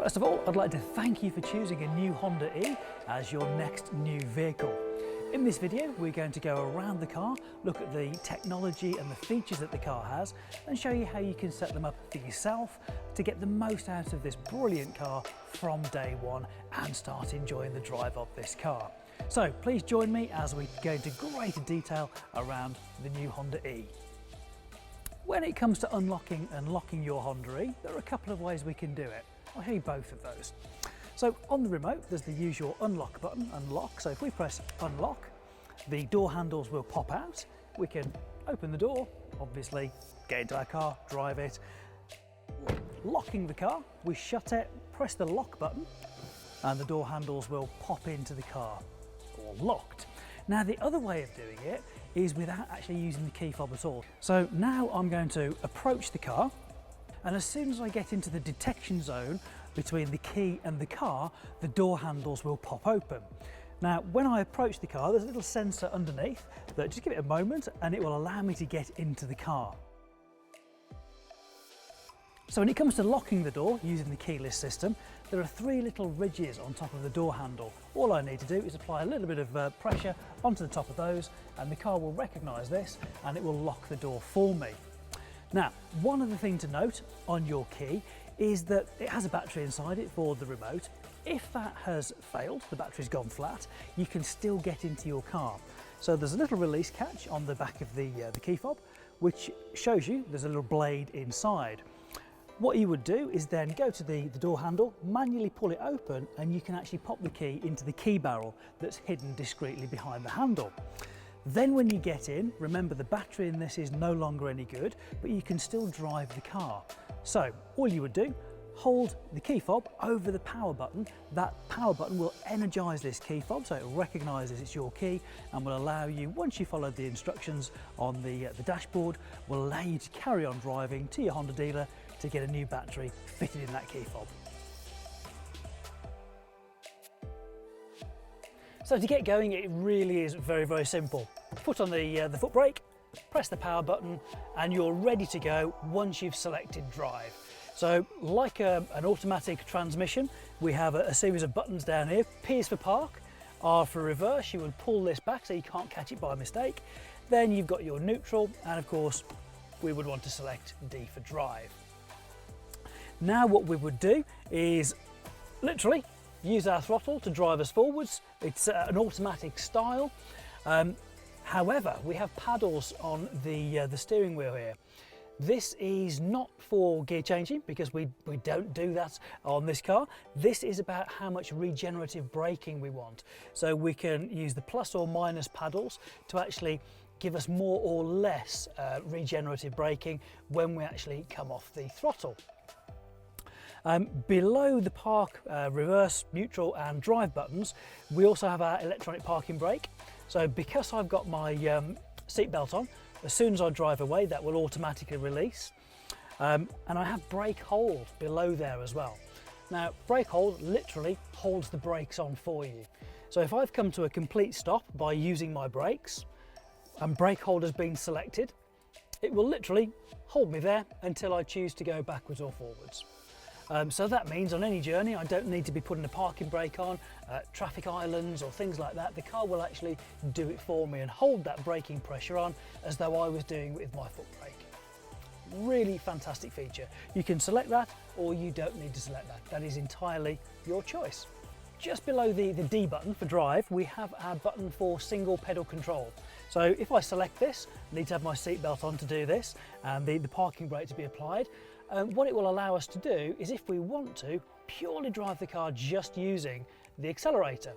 First of all, I'd like to thank you for choosing a new Honda E as your next new vehicle. In this video, we're going to go around the car, look at the technology and the features that the car has, and show you how you can set them up for yourself to get the most out of this brilliant car from day one and start enjoying the drive of this car. So please join me as we go into greater detail around the new Honda E. When it comes to unlocking and locking your Honda E, there are a couple of ways we can do it. I'll show you both of those. So on the remote, there's the usual unlock button, unlock. So if we press unlock, the door handles will pop out. We can open the door, obviously, get into our car, drive it. Locking the car, we shut it, press the lock button, and the door handles will pop into the car, or locked. Now the other way of doing it is without actually using the key fob at all. So now I'm going to approach the car, and as soon as I get into the detection zone between the key and the car, the door handles will pop open. Now, when I approach the car, there's a little sensor underneath that just give it a moment and it will allow me to get into the car. So when it comes to locking the door using the keyless system, there are three little ridges on top of the door handle. All I need to do is apply a little bit of pressure onto the top of those, and the car will recognise this and it will lock the door for me. Now, one other thing to note on your key is that it has a battery inside it for the remote. If that has failed, the battery's gone flat, you can still get into your car. So there's a little release catch on the back of the key fob, which shows you there's a little blade inside. What you would do is then go to the door handle, manually pull it open, and you can actually pop the key into the key barrel that's hidden discreetly behind the handle. Then when you get in, remember the battery in this is no longer any good, but you can still drive the car. So all you would do, hold the key fob over the power button. That power button will energise this key fob, so it recognises it's your key and will allow you, once you followed the instructions on the dashboard, will allow you to carry on driving to your Honda dealer to get a new battery fitted in that key fob. So to get going, it really is very, very simple. Put on the foot brake, press the power button, and you're ready to go once you've selected drive. So like an automatic transmission, we have a series of buttons down here. P is for park, R for reverse. You would pull this back so you can't catch it by mistake. Then you've got your neutral, and of course, we would want to select D for drive. Now what we would do is literally use our throttle to drive us forwards. It's an automatic style. However, we have paddles on the steering wheel here. This is not for gear changing because we don't do that on this car. This is about how much regenerative braking we want. So we can use the plus or minus paddles to actually give us more or less regenerative braking when we actually come off the throttle. Below the park, reverse, neutral and drive buttons, we also have our electronic parking brake. So because I've got my seatbelt on, as soon as I drive away, that will automatically release. And I have brake hold below there as well. Now, brake hold literally holds the brakes on for you. So if I've come to a complete stop by using my brakes and brake hold has been selected, it will literally hold me there until I choose to go backwards or forwards. So that means on any journey I don't need to be putting a parking brake on, traffic islands or things like that. The car will actually do it for me and hold that braking pressure on as though I was doing it with my foot brake. Really fantastic feature. You can select that or you don't need to select that. That is entirely your choice. Just below the D button for drive, we have our button for single pedal control. So if I select this, I need to have my seatbelt on to do this and the parking brake to be applied. What it will allow us to do is, if we want to, purely drive the car just using the accelerator.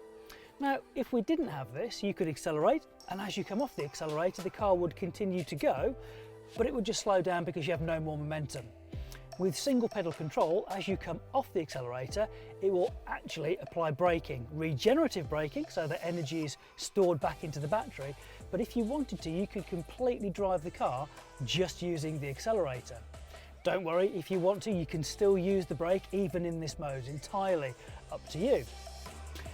Now, if we didn't have this, you could accelerate, and as you come off the accelerator, the car would continue to go, but it would just slow down because you have no more momentum. With single pedal control, as you come off the accelerator, it will actually apply braking, regenerative braking, so that energy is stored back into the battery. But if you wanted to, you could completely drive the car just using the accelerator. Don't worry, if you want to, you can still use the brake even in this mode, entirely up to you.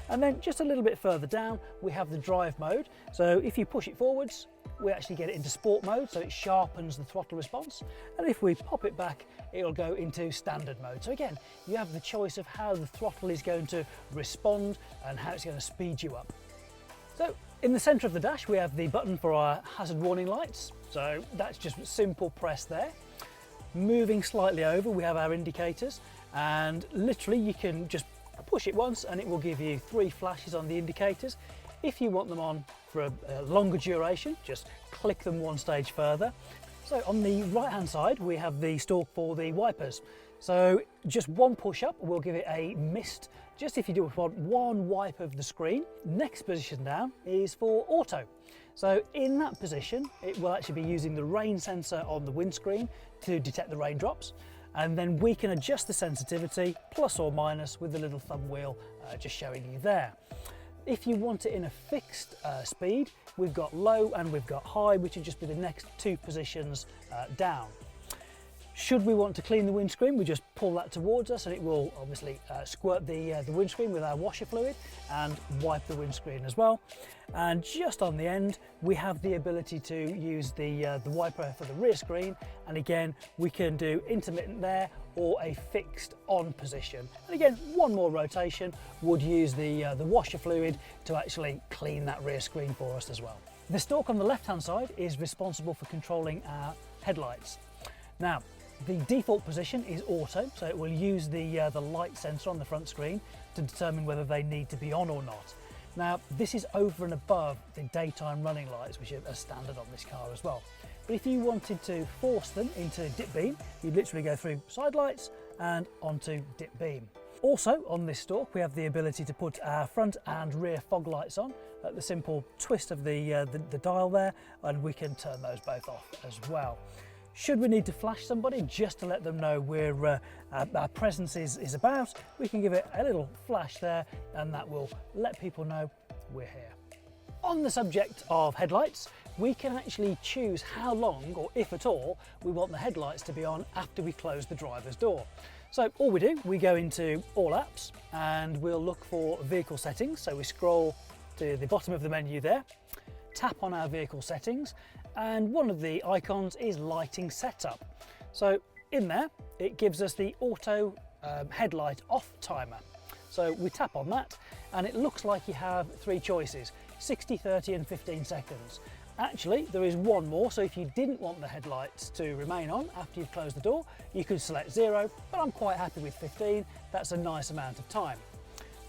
And then just a little bit further down, we have the drive mode. So if you push it forwards, we actually get it into sport mode, so it sharpens the throttle response. And if we pop it back, it'll go into standard mode. So again, you have the choice of how the throttle is going to respond and how it's going to speed you up. So in the centre of the dash, we have the button for our hazard warning lights. So that's just a simple press there. Moving slightly over, we have our indicators, and literally you can just push it once and it will give you 3 flashes on the indicators. If you want them on for a longer duration, just click them one stage further. So on the right hand side, we have the stalk for the wipers. So just one push up will give it a mist. Just if you do want one wipe of the screen. Next position down is for auto. So in that position, it will actually be using the rain sensor on the windscreen to detect the raindrops. And then we can adjust the sensitivity, plus or minus, with the little thumb wheel just showing you there. If you want it in a fixed speed, we've got low and we've got high, which would just be the next 2 positions down. Should we want to clean the windscreen, we just pull that towards us and it will obviously squirt the windscreen with our washer fluid and wipe the windscreen as well. And just on the end, we have the ability to use the wiper for the rear screen. And again, we can do intermittent there or a fixed on position. And again, one more rotation would use the washer fluid to actually clean that rear screen for us as well. The stalk on the left-hand side is responsible for controlling our headlights. Now, the default position is auto, so it will use the light sensor on the front screen to determine whether they need to be on or not. Now, this is over and above the daytime running lights, which are standard on this car as well. But if you wanted to force them into dip beam, you'd literally go through side lights and onto dip beam. Also on this stalk, we have the ability to put our front and rear fog lights on at the simple twist of the dial there, and we can turn those both off as well. Should we need to flash somebody just to let them know our presence is about, we can give it a little flash there and that will let people know we're here. On the subject of headlights, we can actually choose how long, or if at all, we want the headlights to be on after we close the driver's door. So all we do, we go into all apps and we'll look for vehicle settings. So we scroll to the bottom of the menu there, tap on our vehicle settings, and one of the icons is lighting setup. So in there, it gives us the auto headlight off timer. So we tap on that and it looks like you have 3 choices, 60, 30 and 15 seconds. Actually, there is one more, so if you didn't want the headlights to remain on after you've closed the door, you could select 0, but I'm quite happy with 15. That's a nice amount of time.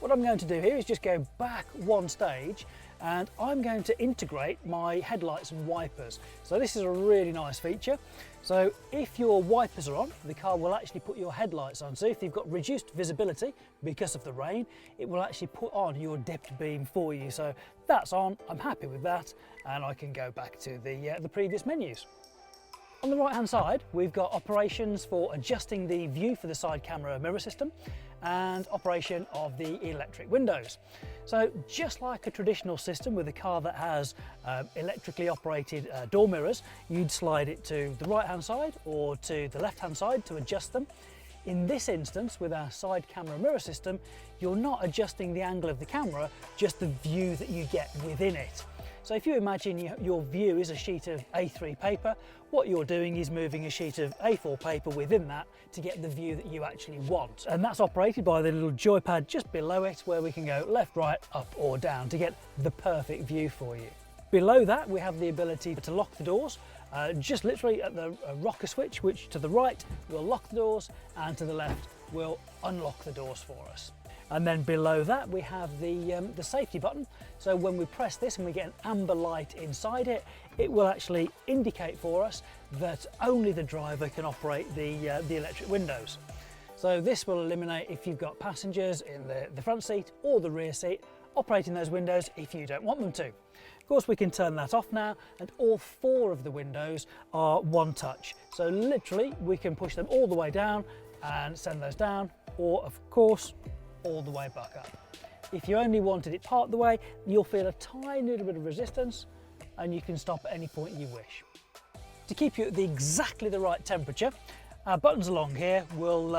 What I'm going to do here is just go back one stage and I'm going to integrate my headlights and wipers. So this is a really nice feature. So if your wipers are on, the car will actually put your headlights on. So if you've got reduced visibility because of the rain, it will actually put on your dipped beam for you. So that's on, I'm happy with that, and I can go back to the previous menus. On the right hand side, we've got operations for adjusting the view for the side camera mirror system and operation of the electric windows. So just like a traditional system with a car that has electrically operated door mirrors, you'd slide it to the right hand side or to the left hand side to adjust them. In this instance, with our side camera mirror system, you're not adjusting the angle of the camera, just the view that you get within it. So if you imagine your view is a sheet of A3 paper, what you're doing is moving a sheet of A4 paper within that to get the view that you actually want. And that's operated by the little joypad just below it, where we can go left, right, up or down to get the perfect view for you. Below that, we have the ability to lock the doors, just literally at the rocker switch, which to the right will lock the doors and to the left will unlock the doors for us. And then below that we have the safety button. So when we press this and we get an amber light inside it, it will actually indicate for us that only the driver can operate the electric windows. So this will eliminate if you've got passengers in the front seat or the rear seat operating those windows if you don't want them to. Of course, we can turn that off now, and all 4 of the windows are one touch. So literally we can push them all the way down and send those down, or of course all the way back up. If you only wanted it part the way, you'll feel a tiny little bit of resistance and you can stop at any point you wish. To keep you at exactly the right temperature, our buttons along here will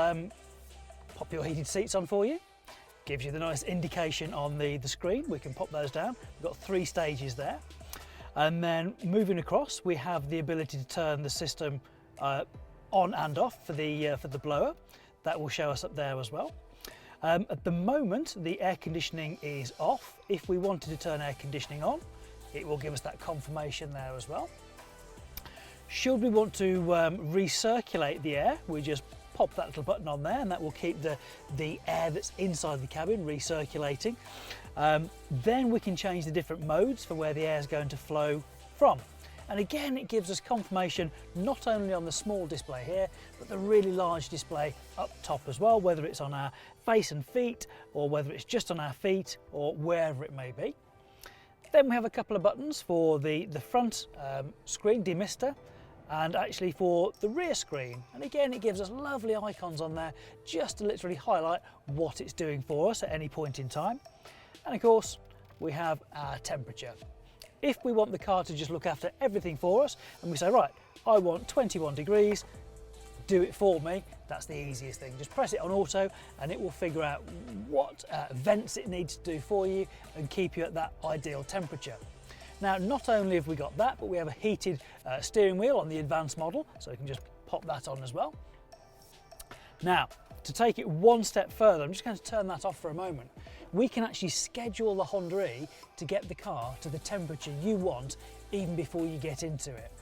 pop your heated seats on for you. Gives you the nice indication on the screen. We can pop those down. We've got 3 stages there. And then moving across, we have the ability to turn the system on and off for the blower. That will show us up there as well. At the moment, the air conditioning is off. If we wanted to turn air conditioning on, it will give us that confirmation there as well. Should we want to recirculate the air, we just pop that little button on there and that will keep the air that's inside the cabin recirculating. Then we can change the different modes for where the air is going to flow from. And again, it gives us confirmation not only on the small display here, but the really large display up top as well, whether it's on our face and feet, or whether it's just on our feet, or wherever it may be. Then we have a couple of buttons for the front screen demister, and actually for the rear screen. And again, it gives us lovely icons on there, just to literally highlight what it's doing for us at any point in time. And of course, we have our temperature. If we want the car to just look after everything for us, and we say, right, I want 21 degrees, do it for me, that's the easiest thing. Just press it on auto and it will figure out what vents it needs to do for you and keep you at that ideal temperature. Now, not only have we got that, but we have a heated steering wheel on the advanced model, so you can just pop that on as well. Now, to take it one step further, I'm just going to turn that off for a moment. We can actually schedule the Honda E to get the car to the temperature you want even before you get into it.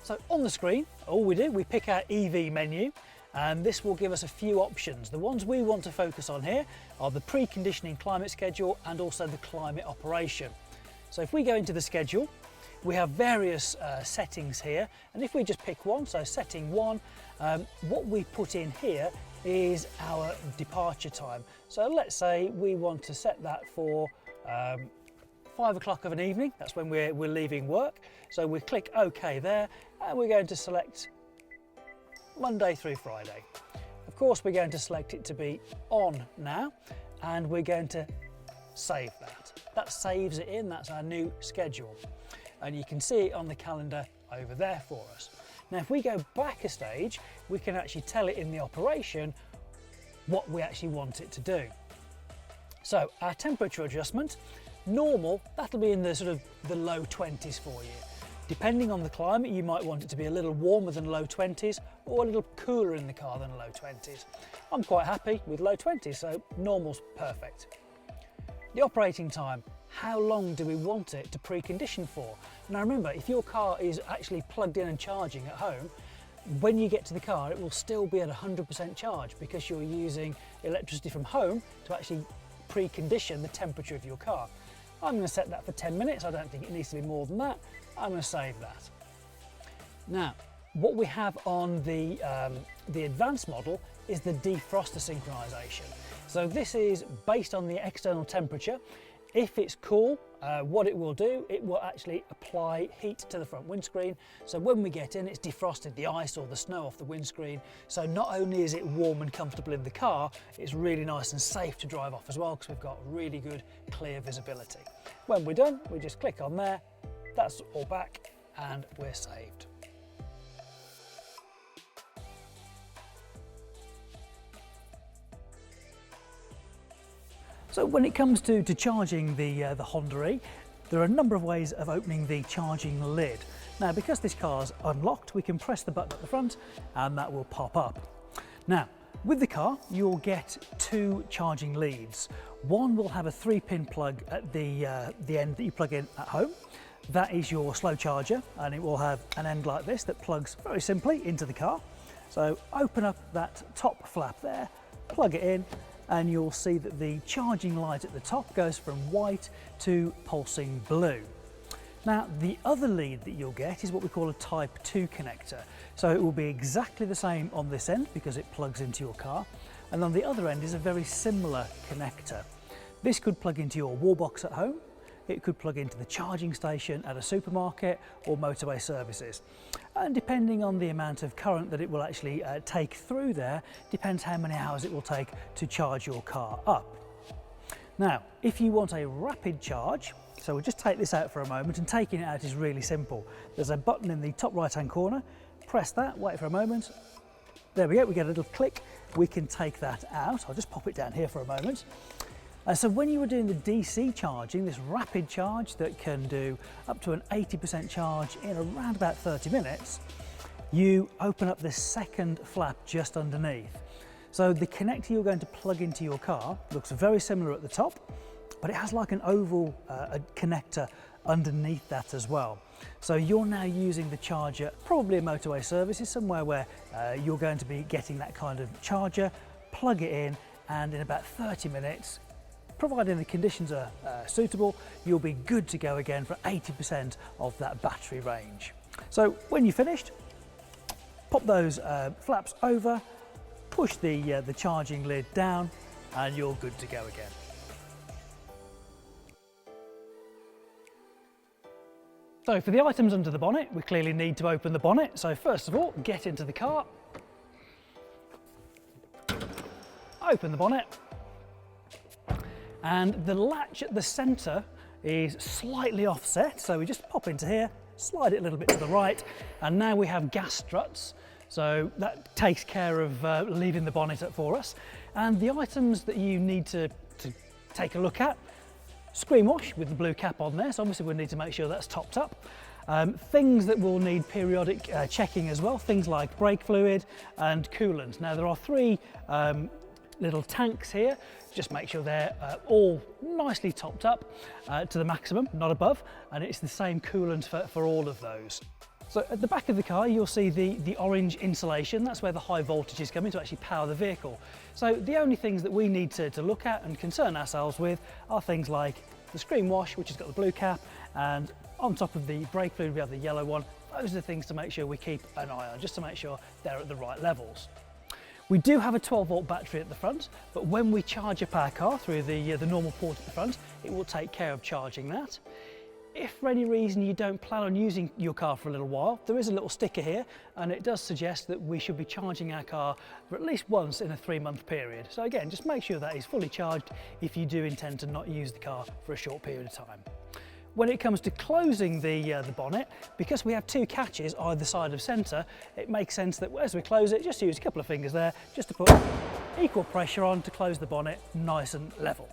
So on the screen, all we do, we pick our EV menu, and this will give us a few options. The ones we want to focus on here are the preconditioning climate schedule and also the climate operation. So if we go into the schedule, we have various settings here, and if we just pick one, so setting 1, what we put in here is our departure time. So let's say we want to set that for 5 o'clock of an evening. That's when we're leaving work. So we click OK there, and we're going to select Monday through Friday. Of course, we're going to select it to be on now, and we're going to save that. That saves it in, that's our new schedule. And you can see it on the calendar over there for us. Now, if we go back a stage, we can actually tell it in the operation what we actually want it to do. So our temperature adjustment, normal, that'll be in the sort of the low 20s for you. Depending on the climate, you might want it to be a little warmer than low 20s or a little cooler in the car than low 20s. I'm quite happy with low 20s, so normal's perfect. The operating time, how long do we want it to precondition for? Now remember, if your car is actually plugged in and charging at home, when you get to the car, it will still be at 100% charge because you're using electricity from home to actually precondition the temperature of your car. I'm going to set that for 10 minutes. I don't think it needs to be more than that. I'm going to save that. Now, what we have on the advanced model is the defroster synchronization. So this is based on the external temperature. If it's cool, what it will do, it will actually apply heat to the front windscreen. So when we get in, it's defrosted the ice or the snow off the windscreen. So not only is it warm and comfortable in the car, it's really nice and safe to drive off as well because we've got really good clear visibility. When we're done, we just click on there, that's all back and we're saved. So when it comes to charging the Honda E, there are a number of ways of opening the charging lid. Now, because this car's unlocked, we can press the button at the front and that will pop up. Now, with the car, you'll get 2 charging leads. One will have a 3-pin plug at the end that you plug in at home. That is your slow charger, and it will have an end like this that plugs very simply into the car. So open up that top flap there, plug it in, and you'll see that the charging light at the top goes from white to pulsing blue. Now, the other lead that you'll get is what we call a Type 2 connector. So it will be exactly the same on this end because it plugs into your car, and on the other end is a very similar connector. This could plug into your wall box at home, it could plug into the charging station at a supermarket or motorway services. And depending on the amount of current that it will actually take through there, depends how many hours it will take to charge your car up. Now, if you want a rapid charge, so we'll just take this out for a moment, and taking it out is really simple. There's a button in the top right hand corner, press that, wait for a moment. There we go, we get a little click, we can take that out. I'll just pop it down here for a moment. So when you were doing the DC charging, this rapid charge that can do up to an 80% charge in around about 30 minutes, you open up this second flap just underneath. So the connector you're going to plug into your car looks very similar at the top, but it has like an oval connector underneath that as well. So you're now using the charger, probably a motorway service, somewhere where you're going to be getting that kind of charger, plug it in, and in about 30 minutes, providing the conditions are suitable, you'll be good to go again for 80% of that battery range. So when you're finished, pop those flaps over, push the charging lid down, and you're good to go again. So for the items under the bonnet, we clearly need to open the bonnet. So first of all, get into the car, open the bonnet, and the latch at the centre is slightly offset. So we just pop into here, slide it a little bit to the right, and now we have gas struts. So that takes care of leaving the bonnet up for us. And the items that you need to take a look at: screen wash with the blue cap on there, so obviously we'll need to make sure that's topped up. Things that will need periodic checking as well, things like brake fluid and coolant. Now there are three little tanks here. Just make sure they're all nicely topped up to the maximum, not above, and it's the same coolant for all of those. So at the back of the car, you'll see the orange insulation. That's where the high voltage is coming to actually power the vehicle. So the only things that we need to look at and concern ourselves with are things like the screen wash, which has got the blue cap, and on top of the brake fluid, we have the yellow one. Those are the things to make sure we keep an eye on, just to make sure they're at the right levels. We do have a 12-volt battery at the front, but when we charge up our car through the normal port at the front, it will take care of charging that. If for any reason you don't plan on using your car for a little while, there is a little sticker here, and it does suggest that we should be charging our car for at least once in a 3-month period. So again, just make sure that is fully charged if you do intend to not use the car for a short period of time. When it comes to closing the bonnet, because we have two catches either side of centre, it makes sense that as we close it, just use a couple of fingers there, just to put equal pressure on to close the bonnet nice and level.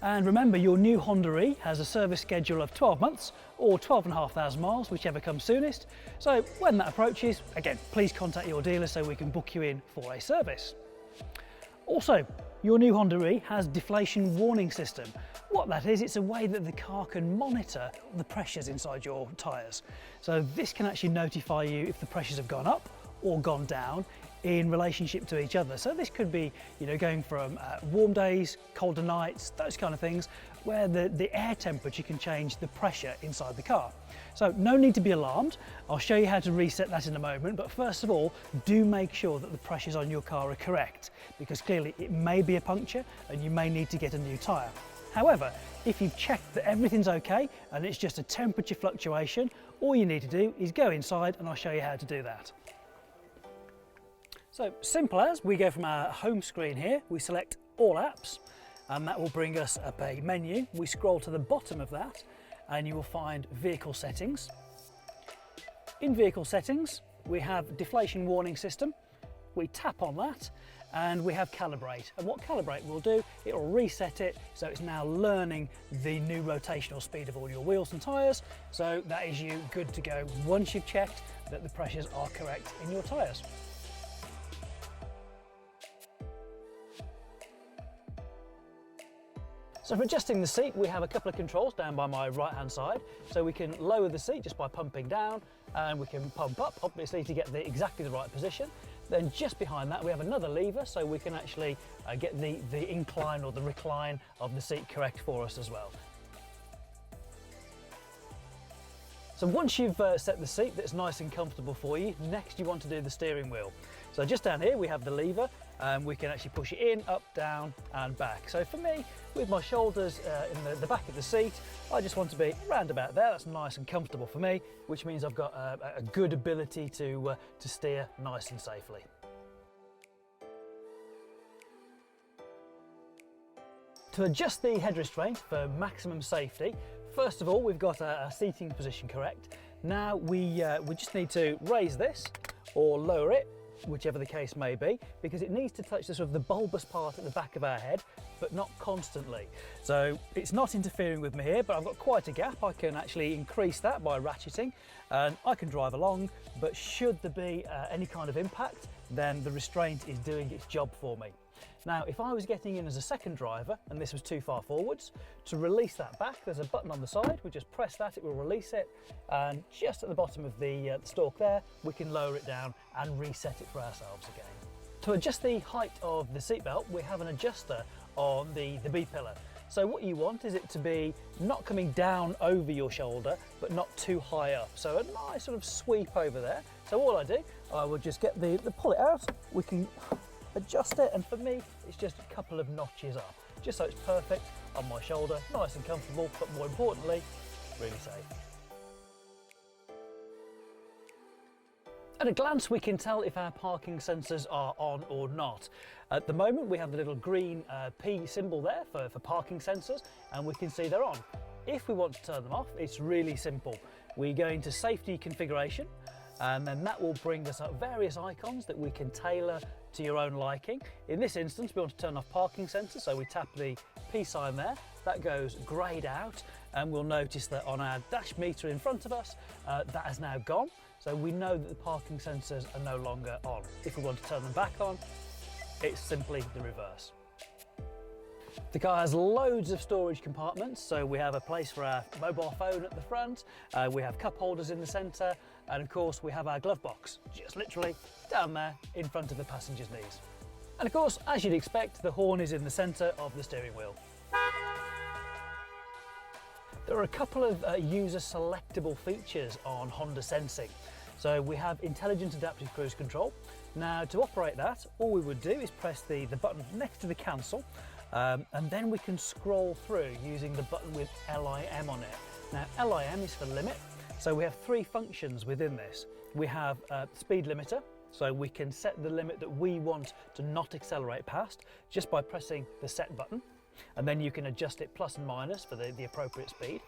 And remember, your new Honda E has a service schedule of 12 months or 12,500 miles, whichever comes soonest. So when that approaches, again, please contact your dealer so we can book you in for a service. Also, your new Honda E has deflation warning system. What that is, it's a way that the car can monitor the pressures inside your tyres. So this can actually notify you if the pressures have gone up or gone down in relationship to each other. So this could be, going from warm days, colder nights, those kind of things, where the air temperature can change the pressure inside the car. So no need to be alarmed. I'll show you how to reset that in a moment, but first of all, do make sure that the pressures on your car are correct, because clearly it may be a puncture and you may need to get a new tyre. However, if you've checked that everything's okay and it's just a temperature fluctuation, all you need to do is go inside and I'll show you how to do that. So simple as, we go from our home screen here, we select all apps, and that will bring us up a menu. We scroll to the bottom of that and you will find vehicle settings. In vehicle settings, we have deflation warning system. We tap on that and we have calibrate. And what calibrate will do, it will reset it so it's now learning the new rotational speed of all your wheels and tyres. So that is you good to go once you've checked that the pressures are correct in your tyres. So for adjusting the seat, we have a couple of controls down by my right hand side. So we can lower the seat just by pumping down, and we can pump up, obviously, to get exactly the right position. Then just behind that, we have another lever, so we can actually get the incline or the recline of the seat correct for us as well. So once you've set the seat that's nice and comfortable for you, next you want to do the steering wheel. So just down here we have the lever, and we can actually push it in, up, down and back. So for me, with my shoulders in the back of the seat, I just want to be around about there. That's nice and comfortable for me, which means I've got a good ability to steer nice and safely. To adjust the head restraint for maximum safety, first of all, we've got our seating position correct. Now we just need to raise this or lower it whichever the case may be, because it needs to touch the sort of the bulbous part at the back of our head, but not constantly. So it's not interfering with me here, but I've got quite a gap. I can actually increase that by ratcheting, and I can drive along, but should there be any kind of impact, then the restraint is doing its job for me. Now, if I was getting in as a second driver and this was too far forwards, to release that back, there's a button on the side. We just press that, it will release it. And just at the bottom of the stalk there, we can lower it down and reset it for ourselves again. To adjust the height of the seatbelt, we have an adjuster on the B-pillar. So what you want is it to be not coming down over your shoulder, but not too high up. So a nice sort of sweep over there. So all I do, I will just get pull it out. We can adjust it, and for me it's just a couple of notches up, just so it's perfect on my shoulder, nice and comfortable, but more importantly, really safe. At a glance we can tell if our parking sensors are on or not. At the moment we have the little green P symbol there for parking sensors, and we can see they're on. If we want to turn them off, it's really simple. We go into safety configuration, and then that will bring us up various icons that we can tailor to your own liking. In this instance, we want to turn off parking sensor, so we tap the P sign there. That goes greyed out, and we'll notice that on our dash meter in front of us, that has now gone. So we know that the parking sensors are no longer on. If we want to turn them back on, it's simply the reverse. The car has loads of storage compartments, so we have a place for our mobile phone at the front, we have cup holders in the centre, and of course we have our glove box, just literally down there in front of the passenger's knees. And of course, as you'd expect, the horn is in the centre of the steering wheel. There are a couple of user selectable features on Honda Sensing. So we have intelligent adaptive cruise control. Now to operate that, all we would do is press the button next to the cancel, and then we can scroll through using the button with LIM on it. Now LIM is for limit, so we have three functions within this. We have speed limiter, so we can set the limit that we want to not accelerate past just by pressing the set button, and then you can adjust it plus and minus for the appropriate speed.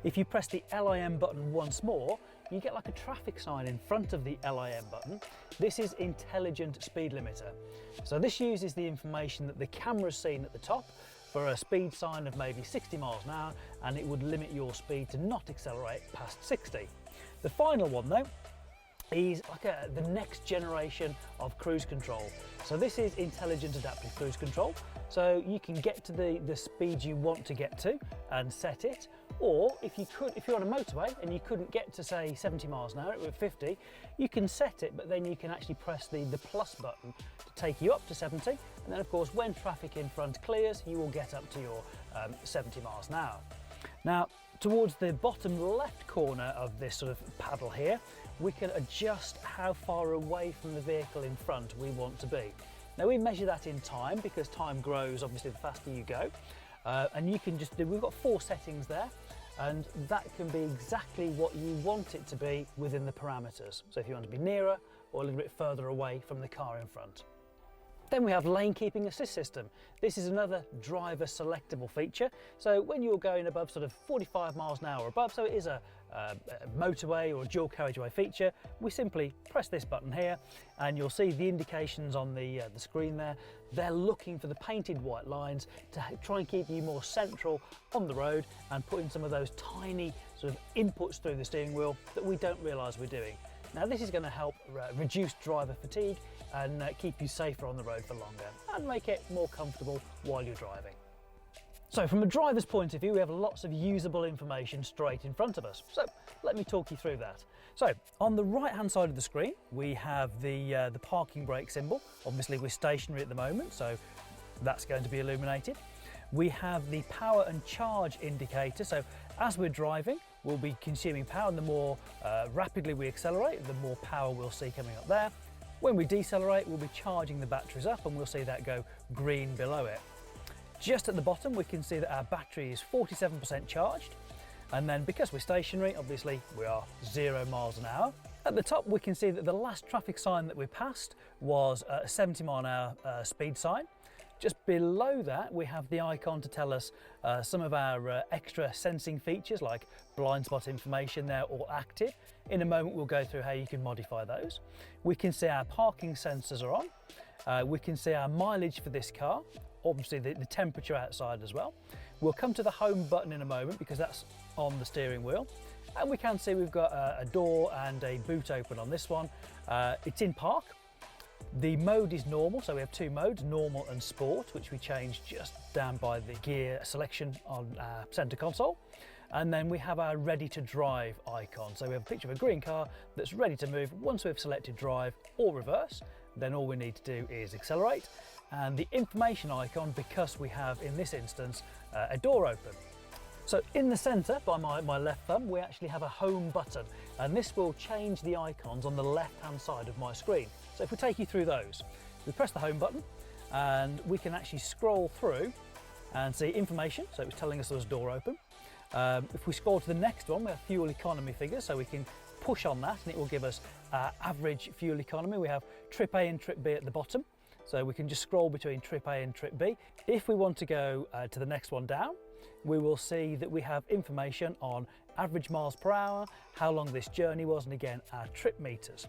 If you press the LIM button once more, you get like a traffic sign in front of the LIM button. This is intelligent speed limiter. So this uses the information that the camera's seen at the top for a speed sign of maybe 60 miles an hour, and it would limit your speed to not accelerate past 60. The final one though is like the next generation of cruise control. So this is intelligent adaptive cruise control. So you can get to the speed you want to get to and set it, or if you're on a motorway and you couldn't get to say 70 miles an hour with 50, you can set it, but then you can actually press the plus button to take you up to 70, and then of course when traffic in front clears, you will get up to your 70 miles an hour. Now, towards the bottom left corner of this sort of paddle here, we can adjust how far away from the vehicle in front we want to be. Now we measure that in time, because time grows obviously the faster you go, and you can just we've got 4 settings there, and that can be exactly what you want it to be within the parameters. So if you want to be nearer or a little bit further away from the car in front. Then we have lane keeping assist system. This is another driver selectable feature. So when you're going above sort of 45 miles an hour or above, so it is a motorway or a dual carriageway feature, we simply press this button here, and you'll see the indications on the screen there. They're looking for the painted white lines to try and keep you more central on the road and put in some of those tiny sort of inputs through the steering wheel that we don't realise we're doing. Now this is going to help reduce driver fatigue and keep you safer on the road for longer and make it more comfortable while you're driving. So from a driver's point of view, we have lots of usable information straight in front of us. So let me talk you through that. So on the right hand side of the screen, we have the parking brake symbol. Obviously we're stationary at the moment, so that's going to be illuminated. We have the power and charge indicator. So as we're driving, we'll be consuming power, and the more rapidly we accelerate, the more power we'll see coming up there. When we decelerate, we'll be charging the batteries up, and we'll see that go green below it. Just at the bottom, we can see that our battery is 47% charged. And then because we're stationary, obviously we are 0 miles an hour. At the top, we can see that the last traffic sign that we passed was a 70 mile an hour speed sign. Just below that, we have the icon to tell us some of our extra sensing features like blind spot information there, or active. In a moment, we'll go through how you can modify those. We can see our parking sensors are on. We can see our mileage for this car, obviously the temperature outside as well. We'll come to the home button in a moment because that's on the steering wheel. And we can see we've got a door and a boot open on this one. It's in park. The mode is normal, so we have two modes, normal and sport, which we change just down by the gear selection on our center console. And then we have our ready to drive icon. So we have a picture of a green car that's ready to move. Once we've selected drive or reverse, then all we need to do is accelerate. And the information icon, because we have in this instance a door open. So in the center by my left thumb, we actually have a home button, and this will change the icons on the left hand side of my screen. So if we take you through those, we press the home button and we can actually scroll through and see information. So it was telling us there was a door open. If we scroll to the next one, we have fuel economy figures, so we can push on that and it will give us average fuel economy. We have trip A and trip B at the bottom, so we can just scroll between trip A and trip B. If we want to go to the next one down, we will see that we have information on average miles per hour, how long this journey was, and again our trip meters.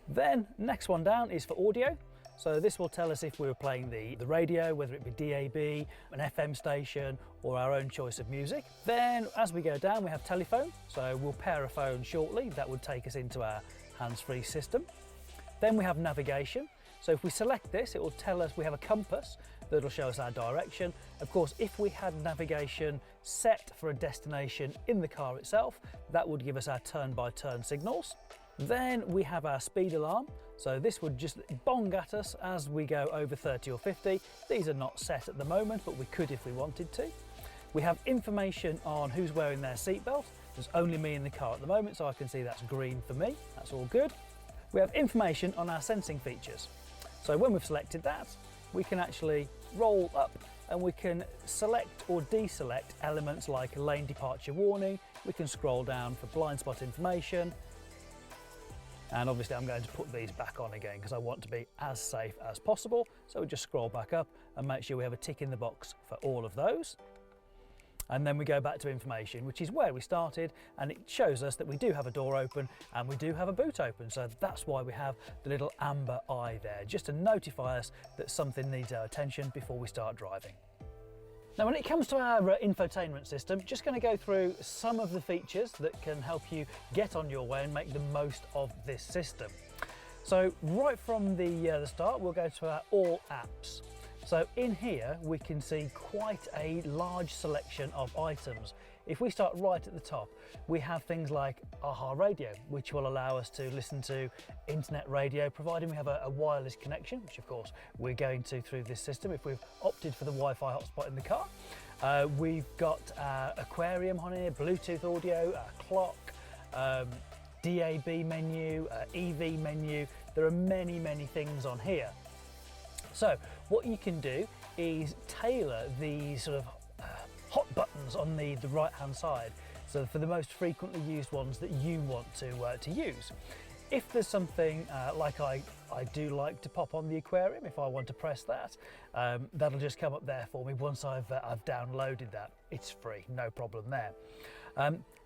Then next one down is for audio. So this will tell us if we were playing the radio, whether it be DAB, an FM station, or our own choice of music. Then as we go down, we have telephone. So we'll pair a phone shortly. That would take us into our hands-free system. Then we have navigation. So if we select this, it will tell us we have a compass that'll show us our direction. Of course, if we had navigation set for a destination in the car itself, that would give us our turn-by-turn signals. Then we have our speed alarm. So this would just bong at us as we go over 30 or 50. These are not set at the moment, but we could if we wanted to. We have information on who's wearing their seatbelt. There's only me in the car at the moment, so I can see that's green for me. That's all good. We have information on our sensing features. So when we've selected that, we can actually roll up and we can select or deselect elements like lane departure warning. We can scroll down for blind spot information. And obviously I'm going to put these back on again because I want to be as safe as possible. So we just scroll back up and make sure we have a tick in the box for all of those. And then we go back to information, which is where we started, and it shows us that we do have a door open and we do have a boot open. So that's why we have the little amber eye there, just to notify us that something needs our attention before we start driving. Now, when it comes to our infotainment system, just going to go through some of the features that can help you get on your way and make the most of this system. So right from the start, we'll go to our all apps. So in here, we can see quite a large selection of items. If we start right at the top, we have things like AHA radio, which will allow us to listen to internet radio, providing we have a wireless connection, which of course we're going to through this system if we've opted for the Wi-Fi hotspot in the car. We've got our aquarium on here, Bluetooth audio, our clock, DAB menu, EV menu. There are many, many things on here. So what you can do is tailor the sort of hot buttons on the right hand side, so for the most frequently used ones that you want to use. If there's something like I do like to pop on the aquarium, if I want to press that, that'll just come up there for me once I've downloaded that. It's free, no problem there.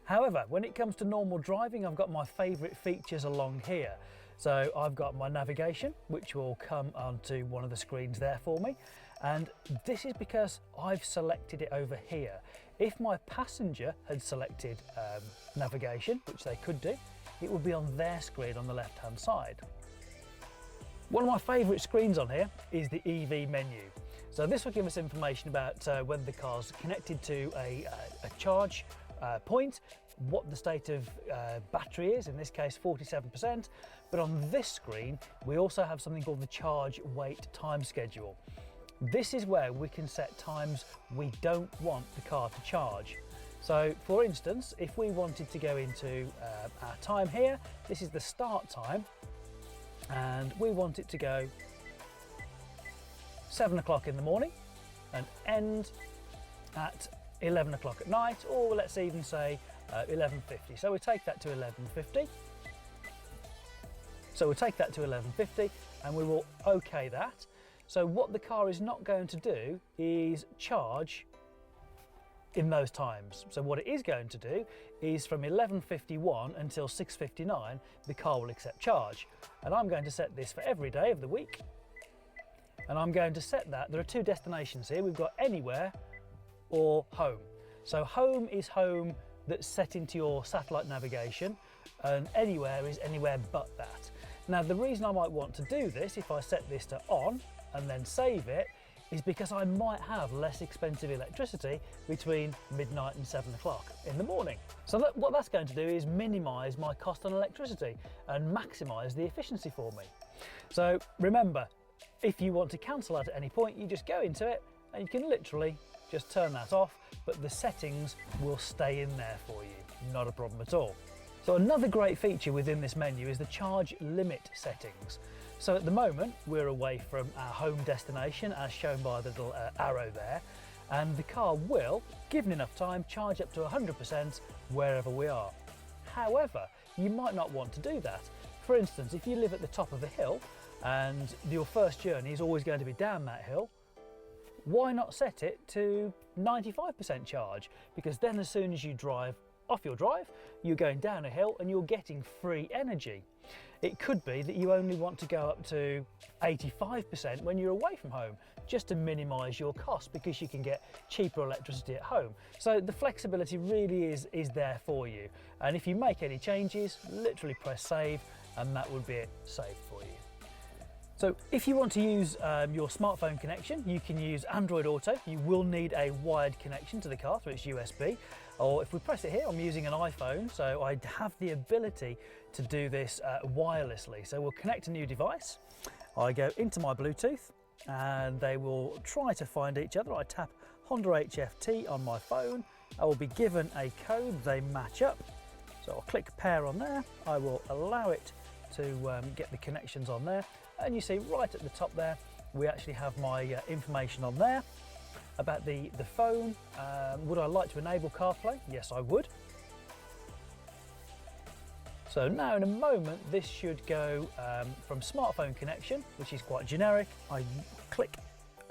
However, when it comes to normal driving, I've got my favourite features along here. So I've got my navigation, which will come onto one of the screens there for me. And this is because I've selected it over here. If my passenger had selected navigation, which they could do, it would be on their screen on the left-hand side. One of my favourite screens on here is the EV menu. So this will give us information about whether the car's connected to a charge point, what the state of battery is, in this case 47%, but on this screen we also have something called the charge wait time schedule. This is where we can set times we don't want the car to charge. So for instance, if we wanted to go into our time here, this is the start time, and we want it to go 7 o'clock in the morning and end at 11 o'clock at night, or let's even say 11:50. So we take that to 11:50. So we'll take that to 11:50 and we will OK that. So what the car is not going to do is charge in those times. So what it is going to do is from 11:51 until 6:59, the car will accept charge. And I'm going to set this for every day of the week. And I'm going to set that, there are two destinations here. We've got anywhere or home. So home is home that's set into your satellite navigation, and anywhere is anywhere but that. Now the reason I might want to do this, if I set this to on and then save it, is because I might have less expensive electricity between midnight and 7 o'clock in the morning. So what that's going to do is minimise my cost on electricity and maximise the efficiency for me. So remember, if you want to cancel out at any point, you just go into it and you can literally just turn that off, but the settings will stay in there for you, not a problem at all. So another great feature within this menu is the charge limit settings. So at the moment, we're away from our home destination, as shown by the little arrow there, and the car will, given enough time, charge up to 100% wherever we are. However, you might not want to do that. For instance, if you live at the top of a hill and your first journey is always going to be down that hill, why not set it to 95% charge? Because then as soon as you drive off your drive, you're going down a hill and you're getting free energy. It could be that you only want to go up to 85% when you're away from home, just to minimise your cost, because you can get cheaper electricity at home. So the flexibility really is there for you. And if you make any changes, literally press save and that would be it saved for you. So if you want to use your smartphone connection, you can use Android Auto. You will need a wired connection to the car through its USB. Or if we press it here, I'm using an iPhone, so I have the ability to do this wirelessly. So we'll connect a new device. I go into my Bluetooth and they will try to find each other. I tap Honda HFT on my phone. I will be given a code, they match up. So I'll click pair on there. I will allow it to get the connections on there. And you see right at the top there, we actually have my information on there about the phone. Would I like to enable CarPlay? Yes, I would. So now in a moment, this should go from smartphone connection, which is quite generic. I click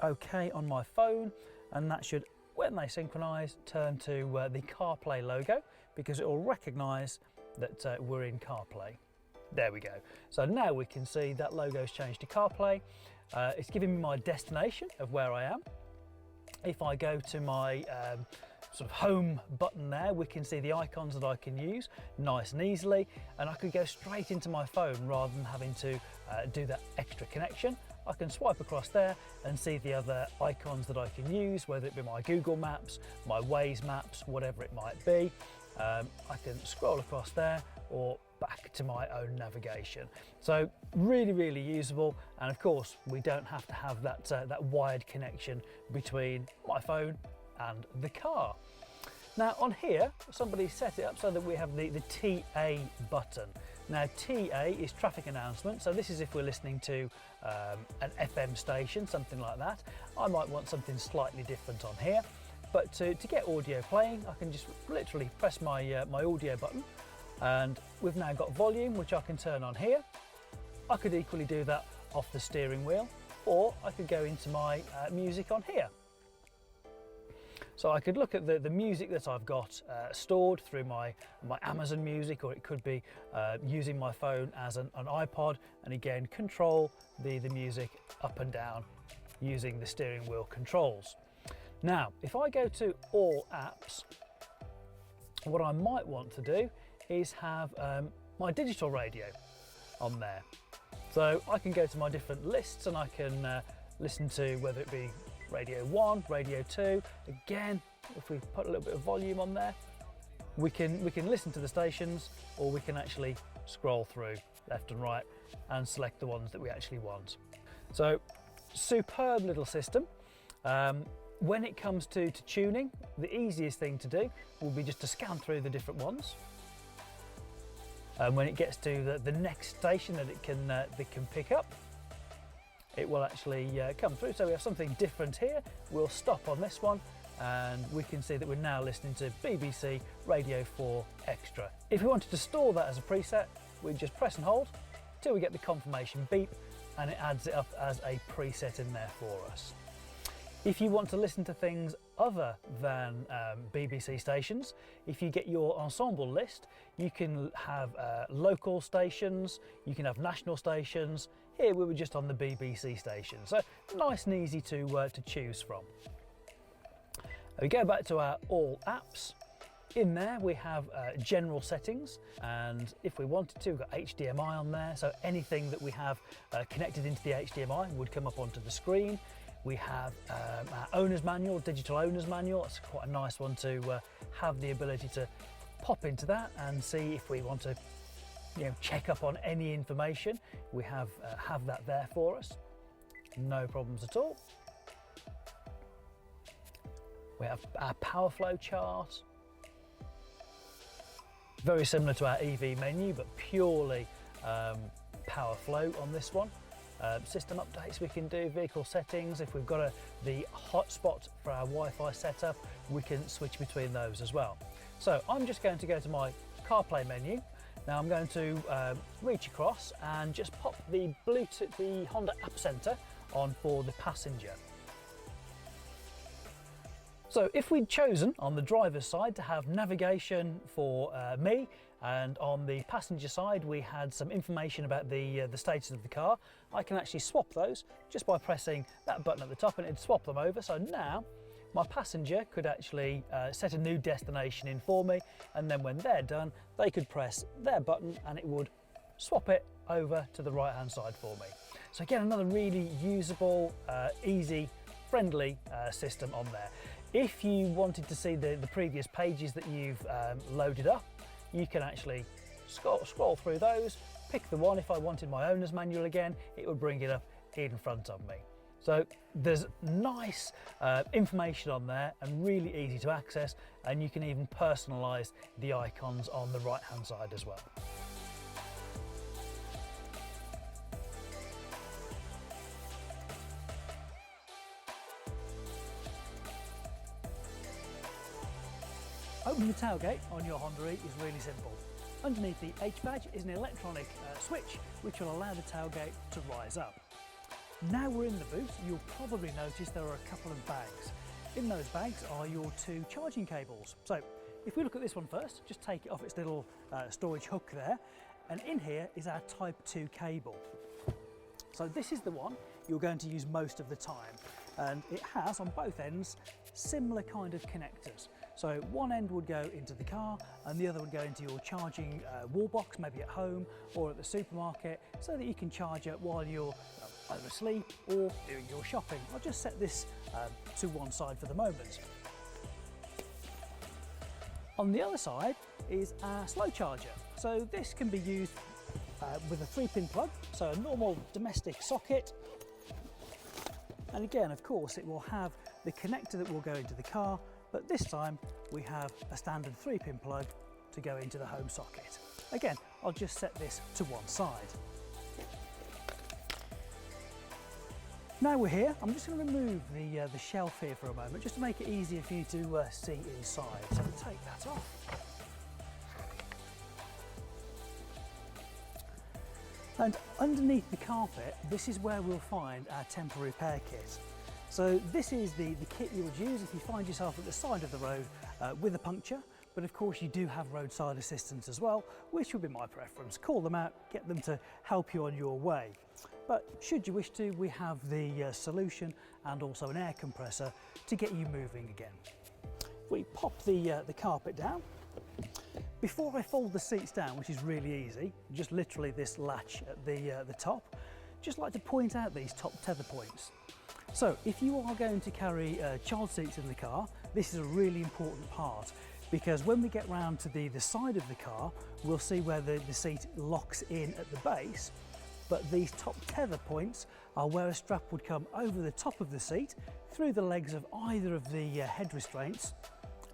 OK on my phone, and that should, when they synchronise, turn to the CarPlay logo, because it will recognise that we're in CarPlay. There we go. So now we can see that logo's changed to CarPlay. It's giving me my destination of where I am. If I go to my sort of home button there, we can see the icons that I can use nice and easily, and I could go straight into my phone rather than having to do that extra connection. I can swipe across there and see the other icons that I can use, whether it be my Google Maps, my Waze Maps, whatever it might be. I can scroll across there or back to my own navigation. So really usable, and of course we don't have to have that wired connection between my phone and the car. Now on here, somebody set it up so that we have the TA button. Now TA is traffic announcement, so this is if we're listening to an FM station, something like that. I might want something slightly different on here, but to get audio playing, I can just literally press my audio button, and we've now got volume, which I can turn on here. I could equally do that off the steering wheel, or I could go into my music on here. So I could look at the music that I've got stored through my Amazon Music, or it could be using my phone as an iPod, and again control the music up and down using the steering wheel controls. Now if I go to all apps, what I might want to do is have my digital radio on there. So I can go to my different lists and I can listen to, whether it be Radio 1, Radio 2. Again, if we put a little bit of volume on there, we can listen to the stations, or we can actually scroll through left and right and select the ones that we actually want. So superb little system. When it comes to tuning, the easiest thing to do will be just to scan through the different ones. And when it gets to the next station that it can pick up, it will actually come through. So we have something different here. We'll stop on this one and we can see that we're now listening to BBC Radio 4 Extra. If we wanted to store that as a preset, we just press and hold till we get the confirmation beep and it adds it up as a preset in there for us. If you want to listen to things other than BBC stations, if you get your ensemble list, you can have local stations, you can have national stations. Here we were just on the BBC station, so nice and easy to choose from. We go back to our all apps. In there we have general settings, and if we wanted to, we've got HDMI on there, so anything that we have connected into the HDMI would come up onto the screen. We have our owner's manual, digital owner's manual. It's quite a nice one to have the ability to pop into that and see if we want to, check up on any information. We have that there for us. No problems at all. We have our power flow chart. Very similar to our EV menu, but purely power flow on this one. System updates we can do, vehicle settings. If we've got the hotspot for our Wi-Fi setup, we can switch between those as well. So I'm just going to go to my CarPlay menu. Now I'm going to reach across and just pop the Bluetooth, the Honda App Center on for the passenger. So if we'd chosen on the driver's side to have navigation for me, and on the passenger side we had some information about the status of the car, I can actually swap those just by pressing that button at the top, and it'd swap them over. So now my passenger could actually set a new destination in for me, and then when they're done they could press their button and it would swap it over to the right hand side for me. So again, another really usable, easy, friendly system on there. If you wanted to see the previous pages that you've loaded up, you can actually scroll through those, pick the one. If I wanted my owner's manual again, it would bring it up in front of me. So there's nice information on there and really easy to access, and you can even personalize the icons on the right hand side as well. Opening the tailgate on your Honda E is really simple. Underneath the H badge is an electronic switch which will allow the tailgate to rise up. Now we're in the boot, you'll probably notice there are a couple of bags. In those bags are your two charging cables. So if we look at this one first, just take it off its little storage hook there, and in here is our Type 2 cable. So this is the one you're going to use most of the time, and it has on both ends similar kind of connectors. So one end would go into the car and the other would go into your charging wall box, maybe at home or at the supermarket, so that you can charge it while you're either asleep or doing your shopping. I'll just set this to one side for the moment. On the other side is our slow charger. So this can be used with a 3-pin plug, so a normal domestic socket. And again, of course, it will have the connector that will go into the car, but this time we have a standard 3-pin plug to go into the home socket. Again, I'll just set this to one side. Now we're here, I'm just going to remove the shelf here for a moment, just to make it easier for you to see inside. So take that off. And underneath the carpet, this is where we'll find our temporary repair kit. So this is the kit you would use if you find yourself at the side of the road with a puncture, but of course you do have roadside assistance as well, which would be my preference. Call them out, get them to help you on your way. But should you wish to, we have the solution and also an air compressor to get you moving again. We pop the carpet down. Before I fold the seats down, which is really easy, just literally this latch at the top, just like to point out these top tether points. So if you are going to carry child seats in the car, this is a really important part, because when we get round to the side of the car, we'll see where the seat locks in at the base, but these top tether points are where a strap would come over the top of the seat, through the legs of either of the head restraints,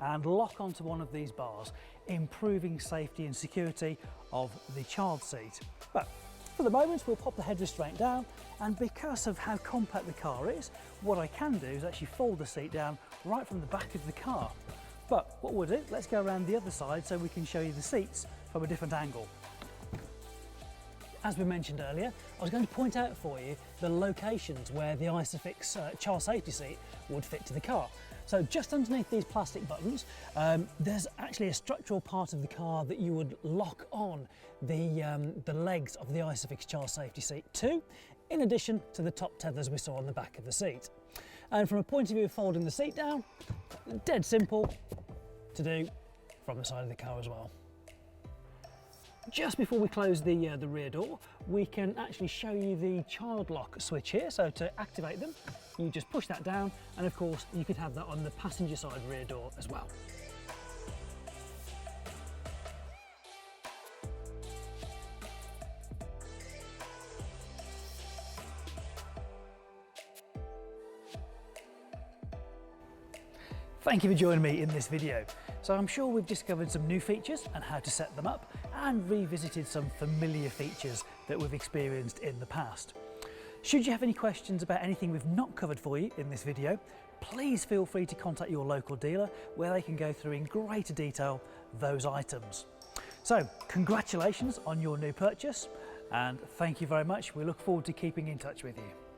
and lock onto one of these bars, improving safety and security of the child seat. But for the moment, we'll pop the head restraint down, and because of how compact the car is, what I can do is actually fold the seat down right from the back of the car. But what we'll do, let's go around the other side so we can show you the seats from a different angle. as we mentioned earlier, I was going to point out for you the locations where the Isofix child safety seat would fit to the car. So just underneath these plastic buttons, there's actually a structural part of the car that you would lock on the legs of the Isofix child safety seat to, in addition to the top tethers we saw on the back of the seat. And from a point of view of folding the seat down, dead simple to do from the side of the car as well. Just before we close the rear door, we can actually show you the child lock switch here. So to activate them, you just push that down, and of course you could have that on the passenger side rear door as well. Thank you for joining me in this video. So I'm sure we've discovered some new features and how to set them up, and revisited some familiar features that we've experienced in the past. Should you have any questions about anything we've not covered for you in this video, please feel free to contact your local dealer where they can go through in greater detail those items. So congratulations on your new purchase, and thank you very much. We look forward to keeping in touch with you.